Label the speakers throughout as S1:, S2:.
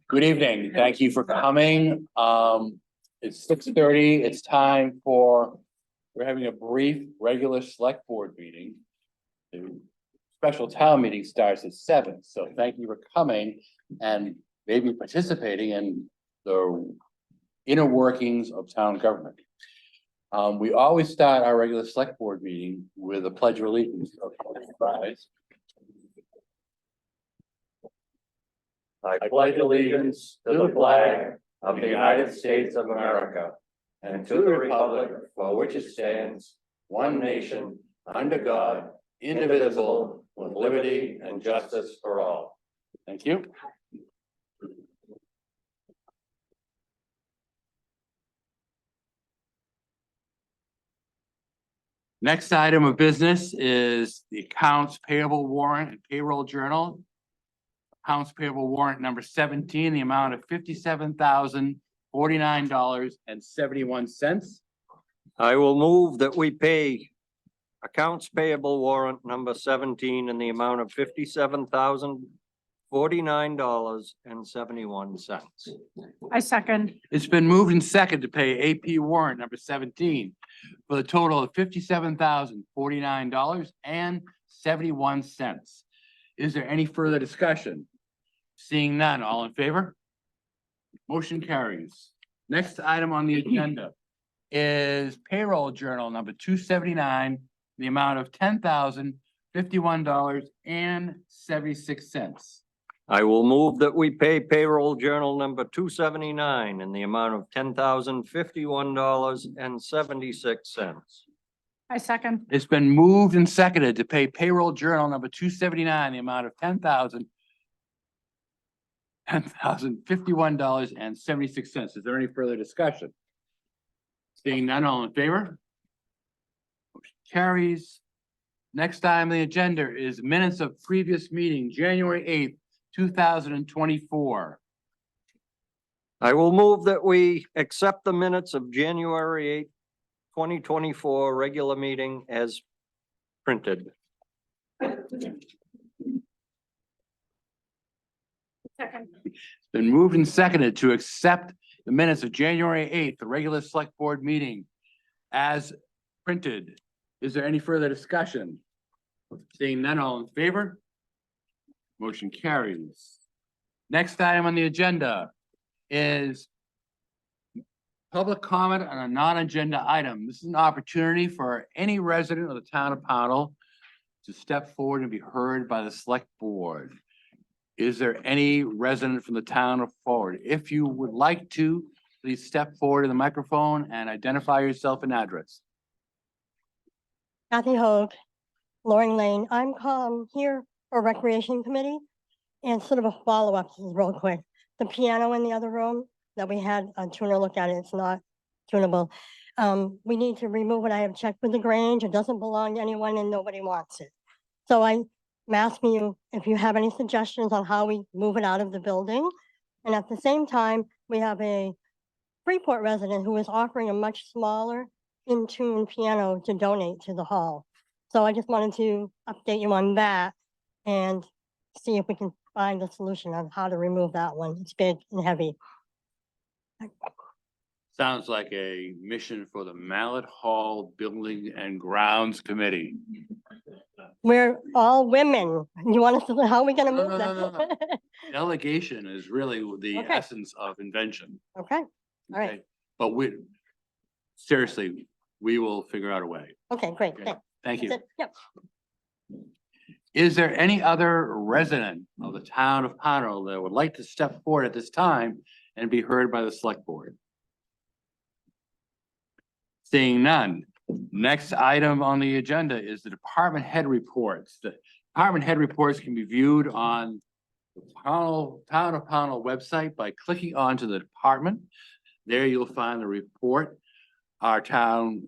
S1: Good evening. Thank you for coming. It's 6:30. It's time for, we're having a brief regular select board meeting. The special town meeting starts at 7, so thank you for coming and maybe participating in the inner workings of town government. We always start our regular select board meeting with a pledge of allegiance.
S2: I pledge allegiance to the flag of the United States of America and to the republic for which it stands, one nation, under God, indivisible, with liberty and justice for all.
S1: Thank you. Next item of business is the accounts payable warrant and payroll journal. Accounts payable warrant number 17, the amount of $57,049.71.
S2: I will move that we pay accounts payable warrant number 17 in the amount of $57,049.71.
S3: I second.
S1: It's been moved and seconded to pay AP warrant number 17 for the total of $57,049.71. Is there any further discussion? Seeing none, all in favor? Motion carries. Next item on the agenda is payroll journal number 279, the amount of $10,051.76.
S2: I will move that we pay payroll journal number 279 in the amount of $10,051.76.
S3: I second.
S1: It's been moved and seconded to pay payroll journal number 279, the amount of $10,051.76. Is there any further discussion? Seeing none, all in favor? Motion carries. Next item on the agenda is minutes of previous meeting, January 8th, 2024.
S2: I will move that we accept the minutes of January 8th, 2024 regular meeting as printed.
S3: Second.
S1: It's been moved and seconded to accept the minutes of January 8th, the regular select board meeting as printed. Is there any further discussion? Seeing none, all in favor? Motion carries. Next item on the agenda is public comment on a non-agenda item. This is an opportunity for any resident of the town of Pownell to step forward and be heard by the select board. Is there any resident from the town of Forward? If you would like to, please step forward to the microphone and identify yourself and address.
S4: Kathy Hoag, Loring Lane. I'm here for Recreation Committee and sort of a follow-up, this is real quick. The piano in the other room that we had a tuner look at, it's not tunable. We need to remove it. I have checked with the Grange. It doesn't belong to anyone and nobody wants it. So I'm asking you if you have any suggestions on how we move it out of the building. And at the same time, we have a Freeport resident who is offering a much smaller in-tune piano to donate to the hall. So I just wanted to update you on that and see if we can find a solution on how to remove that one. It's big and heavy.
S1: Sounds like a mission for the Mallet Hall Building and Grounds Committee.
S4: We're all women. You want us to, how are we gonna move
S1: No.
S4: that?
S1: Delegation is really the
S4: Okay.
S1: essence of invention.
S4: Okay, all right.
S1: Okay? But seriously, we will figure out a way.
S4: Okay, great,
S1: Okay.
S4: thanks.
S1: Thank you.
S4: That's it. Yep.
S1: Is there any other resident of the town of Pownell that would like to step forward at this time and be heard by the select board? Seeing none. Next item on the agenda is the department head reports. The department head reports can be viewed on the Town of Pownell website by clicking onto the department. There you'll find the report. Our town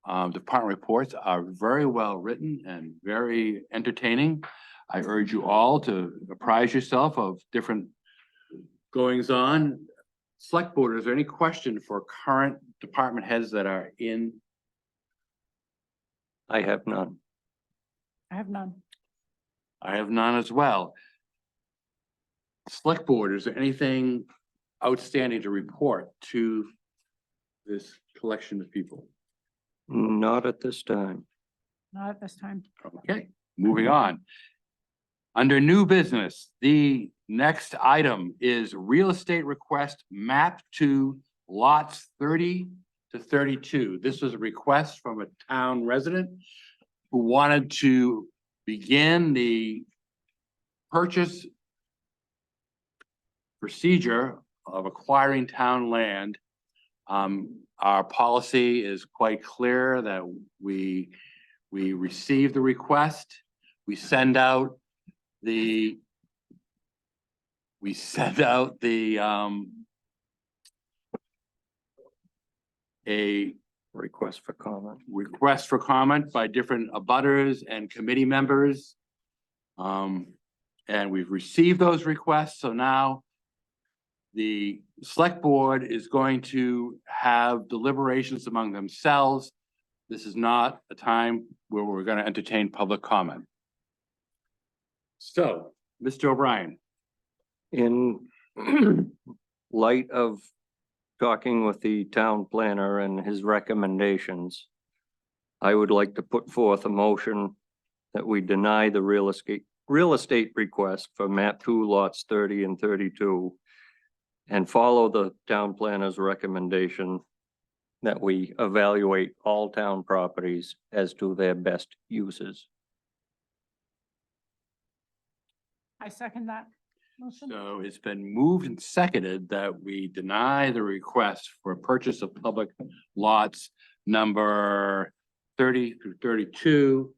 S1: department reports are very well written and very entertaining. I urge you all to apprise yourself of different goings on. Select board, is there any question for current department heads that are in?
S2: I have none.
S3: I have none.
S1: I have none as well. Select Board, is there anything outstanding to report to this collection of people?
S2: Not at this time.
S3: Not at this time.
S1: Okay, moving on. Under new business, the next item is real estate request map to lots 30 to 32. This was a request from a town resident who wanted to begin the purchase procedure of acquiring town land. Our policy is quite clear that we receive the request, we send out the a
S2: Request for comment.
S1: request for comment by different abutters and committee members. And we've received those requests, so now the select board is going to have deliberations among themselves. This is not a time where we're gonna entertain public comment. So, Mr. O'Brien,
S2: In light of talking with the town planner and his recommendations, I would like to put forth a motion that we deny the real estate request for map 2 lots 30 and 32 and follow the town planner's recommendation that we evaluate all town properties as to their best uses.
S3: I second that motion.
S1: so it's been moved and seconded that we deny the request for purchase of public lots number 30 through 32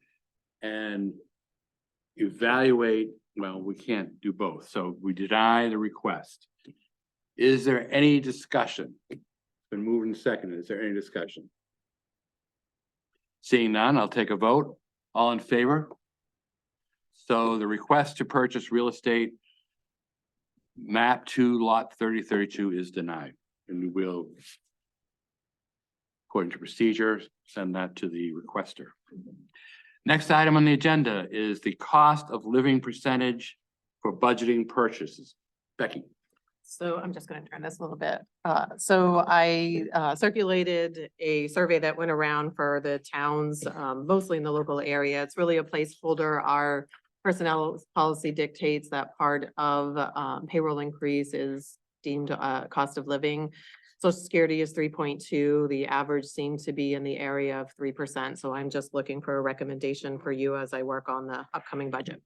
S1: and evaluate, well, we can't do both, so we deny the request. Is there any discussion? It's been moved and seconded. Is there any discussion? Seeing none, I'll take a vote. All in favor? So the request to purchase real estate map 2 lot 3032 is denied, and we will, according to procedure, send that to the requester. Next item on the agenda is the cost of living percentage for budgeting purchases. Becky.
S5: So I'm just gonna turn this a little bit. So I circulated a survey that went around for the towns, mostly in the local area. It's really a placeholder. Our personnel policy dictates that part of payroll increase is deemed cost of living. Social Security is 3.2. The average seems to be in the area of 3%. So I'm just looking for a recommendation for you as I work on the upcoming budget.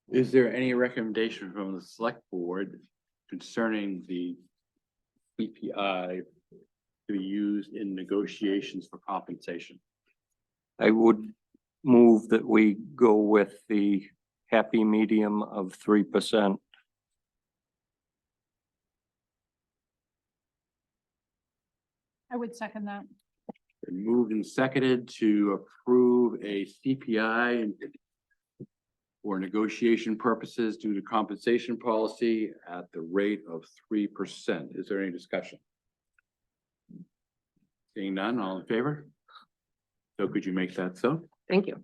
S1: Is there any recommendation from the select board concerning the CPI to be used in negotiations for compensation?
S2: I would move that we go with the happy medium of 3%.
S3: I would second that.
S1: Been moved and seconded to approve a CPI for negotiation purposes due to compensation policy at the rate of 3%. Is there any discussion? Seeing none, all in favor? So could you make that so?
S5: Thank you.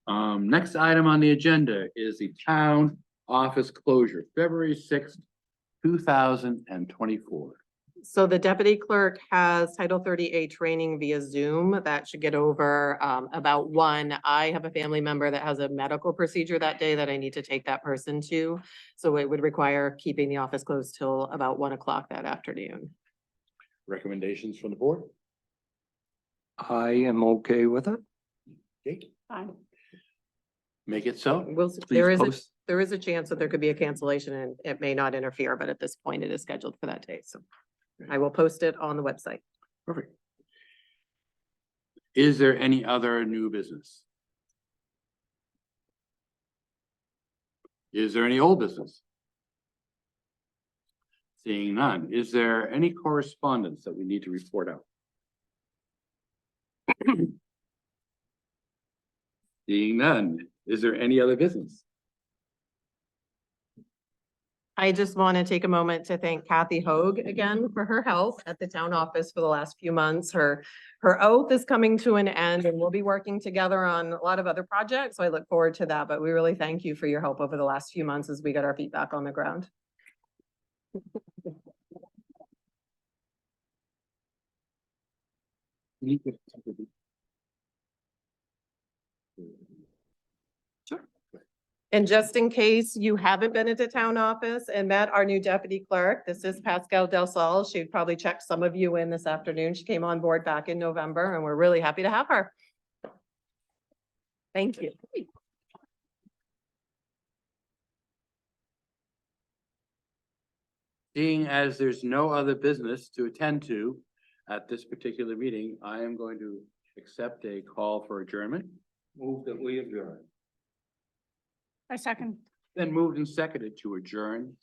S1: Next item on the agenda is the town office closure, February 6th, 2024.
S5: So the deputy clerk has Title 38 training via Zoom. That should get over about 1. I have a family member that has a medical procedure that day that I need to take that person to. So it would require keeping the office closed till about 1 o'clock that afternoon.
S1: Recommendations from the board?
S2: I am okay with it.
S1: Jake,
S3: Fine.
S1: make it so.
S5: There is a chance that there could be a cancellation and it may not interfere, but at this point it is scheduled for that day. So I will post it on the website.
S1: Perfect. Is there any other new business? Is there any old business? Seeing none, is there any correspondence that we need to report out? Seeing none, is there any other business?
S5: I just want to take a moment to thank Kathy Hoag again for her help at the town office for the last few months. Her oath is coming to an end and we'll be working together on a lot of other projects. So I look forward to that, but we really thank you for your help over the last few months as we got our feet back on the ground. And just in case you haven't been at the town office and met our new deputy clerk, this is Pascal Del Sol. She'd probably check some of you in this afternoon. She came on board back in November and we're really happy to have her. Thank you.
S1: Seeing as there's no other business to attend to at this particular meeting, I am going to accept a call for adjournment.
S2: Move that we adjourn.
S3: I second.
S1: Then moved and seconded to adjourn.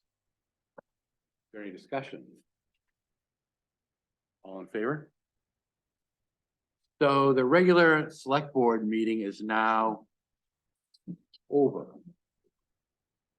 S1: Is there any discussion? All in favor? So the regular select board meeting is now over.